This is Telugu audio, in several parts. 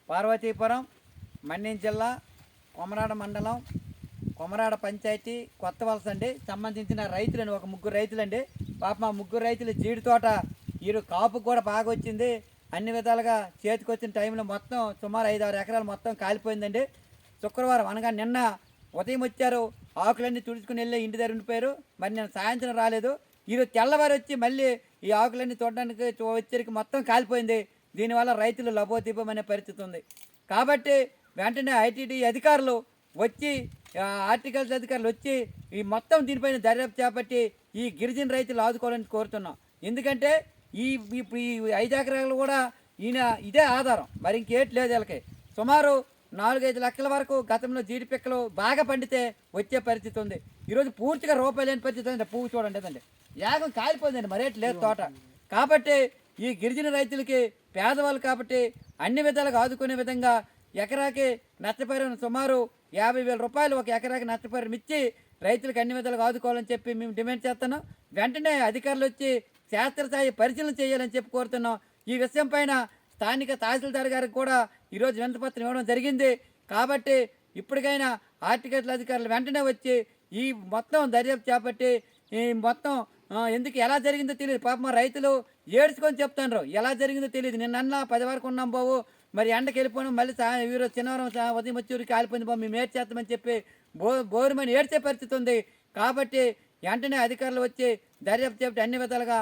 పార్వతీపురం, మన్యం జిల్లా, కొమరాడ మండలం, కొమరాడ పంచాయతీ, కొత్త వలస అండి. సంబంధించిన రైతులండి, ఒక ముగ్గురు రైతులండి. పాప మా ముగ్గురు రైతులు జీడి తోట కాపు కూడా బాగా వచ్చింది. అన్ని విధాలుగా చేతికి వచ్చిన టైంలో మొత్తం సుమారు 5-6 ఎకరాలు మొత్తం కాలిపోయిందండి. శుక్రవారం అనగా నిన్న ఉదయం వచ్చారు, ఆకులన్నీ తుడుచుకుని వెళ్ళి ఇంటి దగ్గర ఉండిపోయారు. మరి నేను సాయంత్రం రాలేదు. ఈరోజు తెల్లవారు వచ్చి మళ్ళీ ఈ ఆకులన్నీ చూడడానికి వచ్చరికి మొత్తం కాలిపోయింది. దీనివల్ల రైతులు లబోదీపమనే పరిస్థితి ఉంది. కాబట్టి వెంటనే ఐటీడీ అధికారులు వచ్చి, హార్టికల్చర్ అధికారులు వచ్చి ఈ మొత్తం దీనిపైన దర్యాప్తు చేపట్టి ఈ గిరిజన రైతులు ఆదుకోవాలని కోరుతున్నాం. ఎందుకంటే ఈ ఈ 5 ఎకరాలు కూడా ఈయన ఇదే ఆధారం, మరి ఇంకేటి లేదు వీళ్ళకి. సుమారు 4-5 లక్షల వరకు గతంలో జీడి పిక్కలు బాగా పండితే వచ్చే పరిస్థితి ఉంది. ఈరోజు పూర్తిగా రూపాయలు లేని పరిస్థితి ఉంది. పువ్వు చూడండి అదండి, యాగం కాలిపోయిందండి, మరేటి లేదు తోట. కాబట్టి ఈ గిరిజన రైతులకి పేదవాళ్ళు కాబట్టి అన్ని విధాలుగా ఆదుకునే విధంగా ఎకరాకి నష్టపరిహారం సుమారు 50,000 రూపాయలు ఒక ఎకరాకి నష్టపరిహారం ఇచ్చి రైతులకు అన్ని విధాలుగా ఆదుకోవాలని చెప్పి మేము డిమాండ్ చేస్తున్నాం. వెంటనే అధికారులు వచ్చి శాస్త్రస్థాయి పరిశీలన చేయాలని చెప్పి కోరుతున్నాం. ఈ విషయం పైన స్థానిక తహసీల్దార్ గారికి కూడా ఈరోజు వినతిపత్రం ఇవ్వడం జరిగింది. కాబట్టి ఇప్పటికైనా హార్టికల్చర్ అధికారులు వెంటనే వచ్చి ఈ మొత్తం దర్యాప్తు చేపట్టి ఈ మొత్తం ఎందుకు ఎలా జరిగిందో తెలియదు. పాపం రైతులు ఏడ్చుకొని చెప్తాండ్రు, ఎలా జరిగిందో తెలియదు. నిన్న 10 వరకు ఉన్నాం బాబు, మరి ఎండకి వెళ్ళిపోయినాం, మళ్ళీ ఈరోజు శనివారం ఉదయం వచ్చి ఊరికి కాలిపోయింది బాబు, మేము ఏడ్చేస్తామని చెప్పి బోరుమని ఏడ్చే పరిస్థితి ఉంది. కాబట్టి వెంటనే అధికారులు వచ్చి దర్యాప్తు చేపట్టి అన్ని విధాలుగా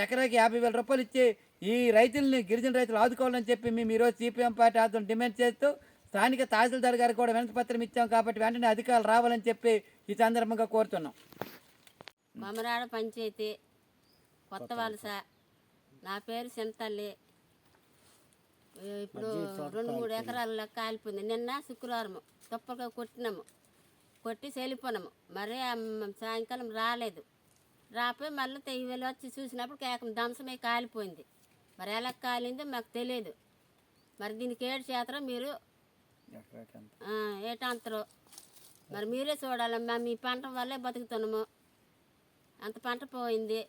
ఎకరాకి 50,000 రూపాయలు ఇచ్చి ఈ రైతుల్ని, గిరిజన రైతులు ఆదుకోవాలని చెప్పి మేము ఈరోజు సిపిఎం పార్టీ ఆధ్వర్యంలో డిమాండ్ చేస్తూ స్థానిక తహసీల్దార్ గారికి కూడా వినతిపత్రం ఇచ్చాం. కాబట్టి వెంటనే అధికారులు రావాలని చెప్పి ఈ సందర్భంగా కోరుతున్నాం. కొమరాడ పంచాయతీ, కొత్త వలస. నా పేరు చింతల్లి. ఇప్పుడు 2-3 ఎకరాల కాలిపోయింది. నిన్న శుక్రవారం తుప్పగా కొట్టి వెళ్ళిపోయినాము. మరి సాయంకాలం రాలేదు. రాపోయి మళ్ళీ తెయ్యి వచ్చి చూసినప్పుడు కేకం దంసమే కాలిపోయింది. మరి ఎలా కాలిందో మాకు తెలియదు. మరి దీనికి ఏడు చేతరో మీరు ఏటంతరో మరి మీరే చూడాలమ్మా. మీ పంట వల్లే బతుకుతున్నాము, అంత పంట పోయింది.